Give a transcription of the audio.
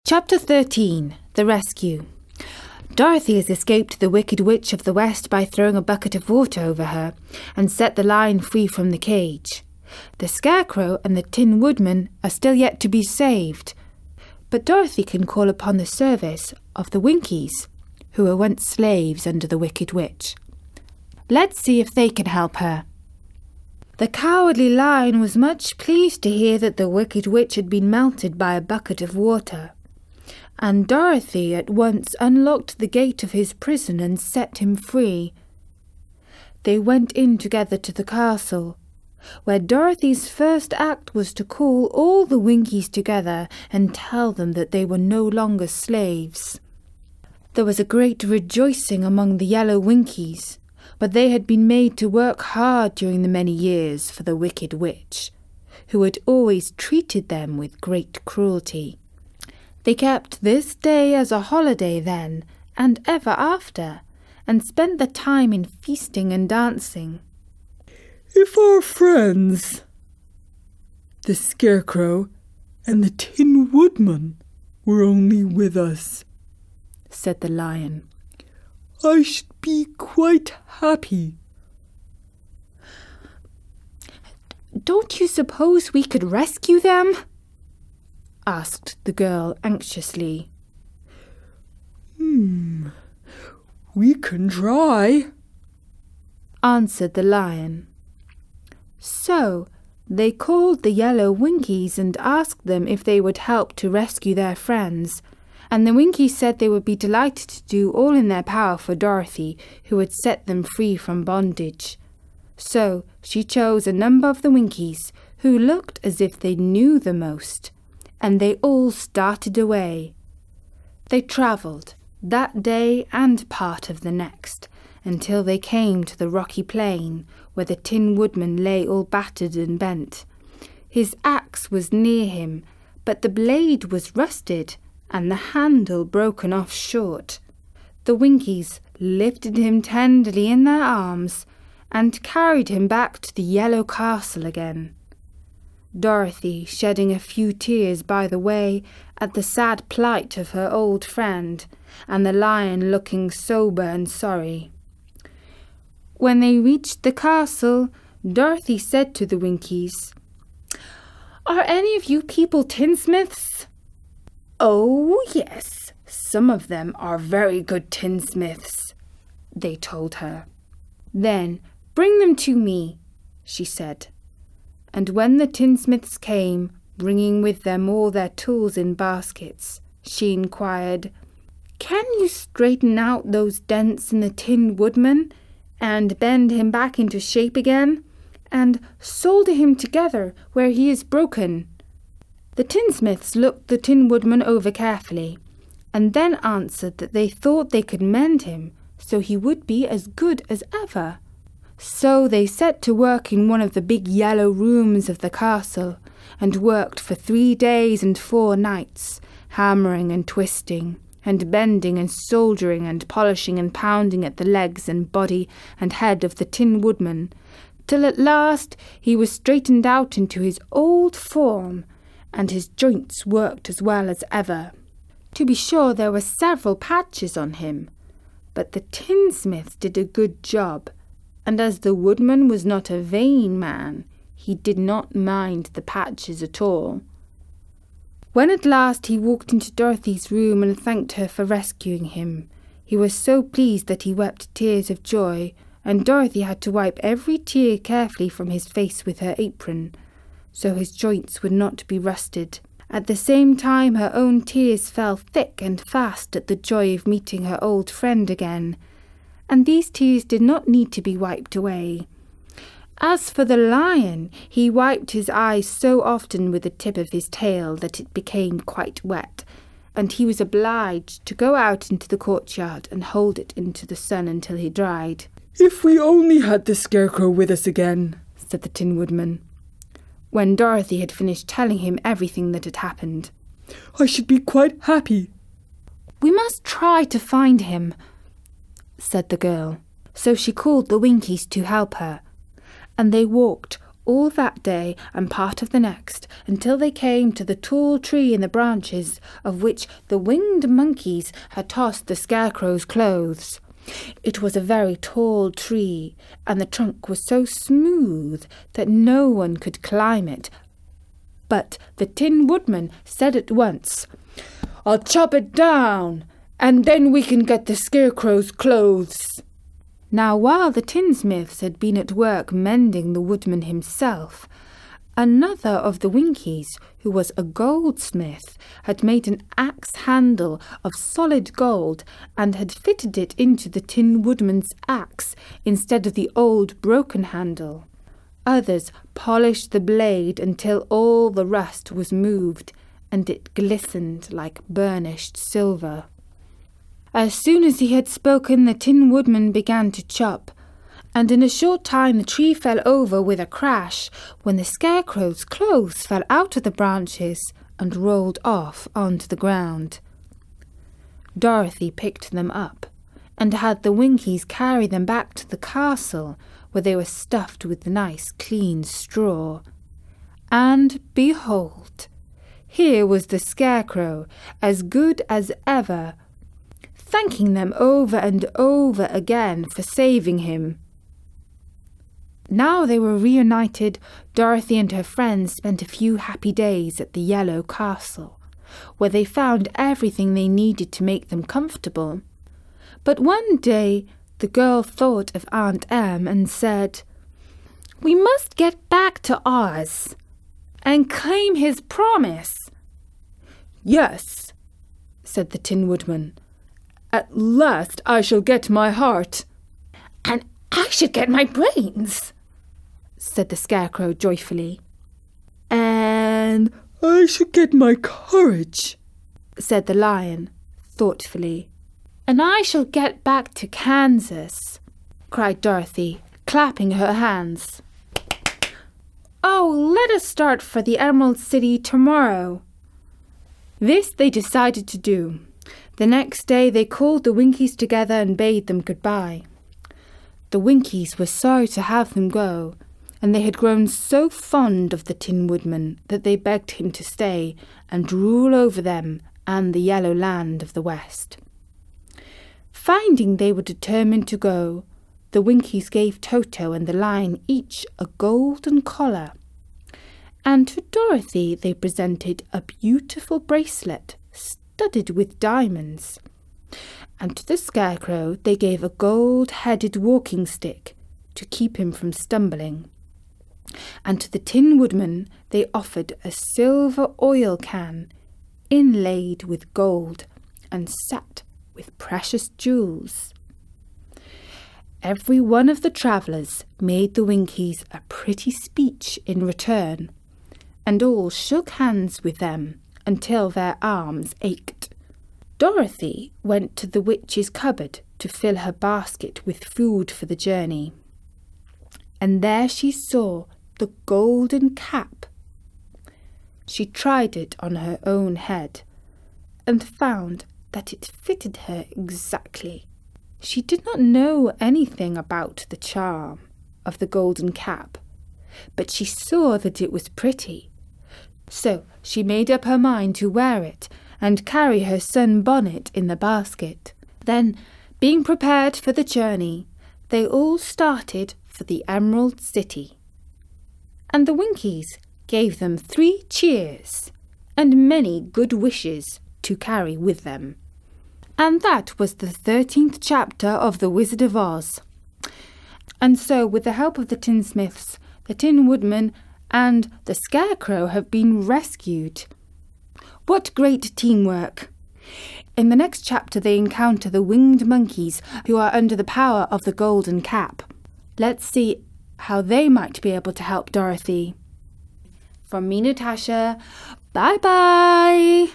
Chapter 13. The Rescue. Dorothy has escaped the Wicked Witch of the West by throwing a bucket of water over her and set the lion free from the cage. The Scarecrow and the Tin Woodman are still yet to be saved, but Dorothy can call upon the service of the Winkies, who were once slaves under the Wicked Witch. Let's see if they can help her. The Cowardly Lion was much pleased to hear that the Wicked Witch had been melted by a bucket of water, and Dorothy at once unlocked the gate of his prison and set him free. They went in together to the castle, where Dorothy's first act was to call all the Winkies together and tell them that they were no longer slaves. There was a great rejoicing among the yellow Winkies, but they had been made to work hard during the many years for the Wicked Witch, who had always treated them with great cruelty. They kept this day as a holiday then and ever after, and spent the time in feasting and dancing. If our friends, the Scarecrow and the Tin Woodman, were only with us, said the Lion, I should be quite happy. Don't you suppose we could rescue them? Asked the girl anxiously. We can try, answered the Lion. So they called the yellow Winkies and asked them if they would help to rescue their friends, and the Winkies said they would be delighted to do all in their power for Dorothy, who had set them free from bondage. So she chose a number of the Winkies who looked as if they knew the most, and they all started away. They travelled that day and part of the next, until they came to the rocky plain where the Tin Woodman lay all battered and bent. His axe was near him, but the blade was rusted and the handle broken off short. The Winkies lifted him tenderly in their arms and carried him back to the yellow castle again, Dorothy shedding a few tears by the way at the sad plight of her old friend, and the Lion looking sober and sorry. When they reached the castle, Dorothy said to the Winkies, "Are any of you people tinsmiths?" "Oh, yes, some of them are very good tinsmiths," they told her. "Then bring them to me," she said. And when the tinsmiths came, bringing with them all their tools in baskets, she inquired, "Can you straighten out those dents in the Tin Woodman, and bend him back into shape again, and solder him together where he is broken?" The tinsmiths looked the Tin Woodman over carefully, and then answered that they thought they could mend him so he would be as good as ever. So they set to work in one of the big yellow rooms of the castle, and worked for 3 days and 4 nights, hammering and twisting, and bending and soldering and polishing and pounding at the legs and body and head of the Tin Woodman, till at last he was straightened out into his old form, and his joints worked as well as ever. To be sure, there were several patches on him, but the tinsmith did a good job, and as the Woodman was not a vain man, he did not mind the patches at all. When at last he walked into Dorothy's room and thanked her for rescuing him, he was so pleased that he wept tears of joy, and Dorothy had to wipe every tear carefully from his face with her apron, so his joints would not be rusted. At the same time her own tears fell thick and fast at the joy of meeting her old friend again, and these tears did not need to be wiped away. As for the Lion, he wiped his eyes so often with the tip of his tail that it became quite wet, and he was obliged to go out into the courtyard and hold it into the sun until he dried. "If we only had the Scarecrow with us again," said the Tin Woodman, when Dorothy had finished telling him everything that had happened. "I should be quite happy." "We must try to find him," said the girl. So she called the Winkies to help her, and they walked all that day and part of the next, until they came to the tall tree in the branches of which the winged monkeys had tossed the Scarecrow's clothes. It was a very tall tree, and the trunk was so smooth that no one could climb it. But the Tin Woodman said at once, "I'll chop it down, and then we can get the Scarecrow's clothes." Now, while the tinsmiths had been at work mending the woodman himself, another of the Winkies, who was a goldsmith, had made an axe handle of solid gold and had fitted it into the Tin Woodman's axe instead of the old broken handle. Others polished the blade until all the rust was moved and it glistened like burnished silver. As soon as he had spoken, the Tin Woodman began to chop, and in a short time the tree fell over with a crash, when the Scarecrow's clothes fell out of the branches and rolled off onto the ground. Dorothy picked them up, and had the Winkies carry them back to the castle, where they were stuffed with nice clean straw. And behold, here was the Scarecrow, as good as ever, thanking them over and over again for saving him. Now they were reunited, Dorothy and her friends spent a few happy days at the Yellow Castle, where they found everything they needed to make them comfortable. But one day the girl thought of Aunt Em and said, "We must get back to Oz and claim his promise." "Yes," said the Tin Woodman. "At last I shall get my heart." "And I should get my brains," said the Scarecrow joyfully. "And I should get my courage," said the Lion thoughtfully. "And I shall get back to Kansas," cried Dorothy, clapping her hands. "Oh, let us start for the Emerald City tomorrow." This they decided to do. The next day they called the Winkies together and bade them goodbye. The Winkies were sorry to have them go, and they had grown so fond of the Tin Woodman that they begged him to stay and rule over them and the Yellow Land of the West. Finding they were determined to go, the Winkies gave Toto and the Lion each a golden collar, and to Dorothy they presented a beautiful bracelet studded with diamonds, and to the Scarecrow they gave a gold-headed walking stick to keep him from stumbling, and to the Tin Woodman they offered a silver oil can inlaid with gold and set with precious jewels. Every one of the travellers made the Winkies a pretty speech in return, and all shook hands with them until their arms ached. Dorothy went to the witch's cupboard to fill her basket with food for the journey, and there she saw the golden cap. She tried it on her own head and found that it fitted her exactly. She did not know anything about the charm of the golden cap, but she saw that it was pretty. So she made up her mind to wear it and carry her sun bonnet in the basket. Then, being prepared for the journey, they all started for the Emerald City. And the Winkies gave them 3 cheers and many good wishes to carry with them. And that was the 13th chapter of The Wizard of Oz. And so, with the help of the tinsmiths, the Tin Woodman and the Scarecrow have been rescued. What great teamwork! In the next chapter they encounter the winged monkeys who are under the power of the golden cap. Let's see how they might be able to help Dorothy. From me, Natasha, bye-bye!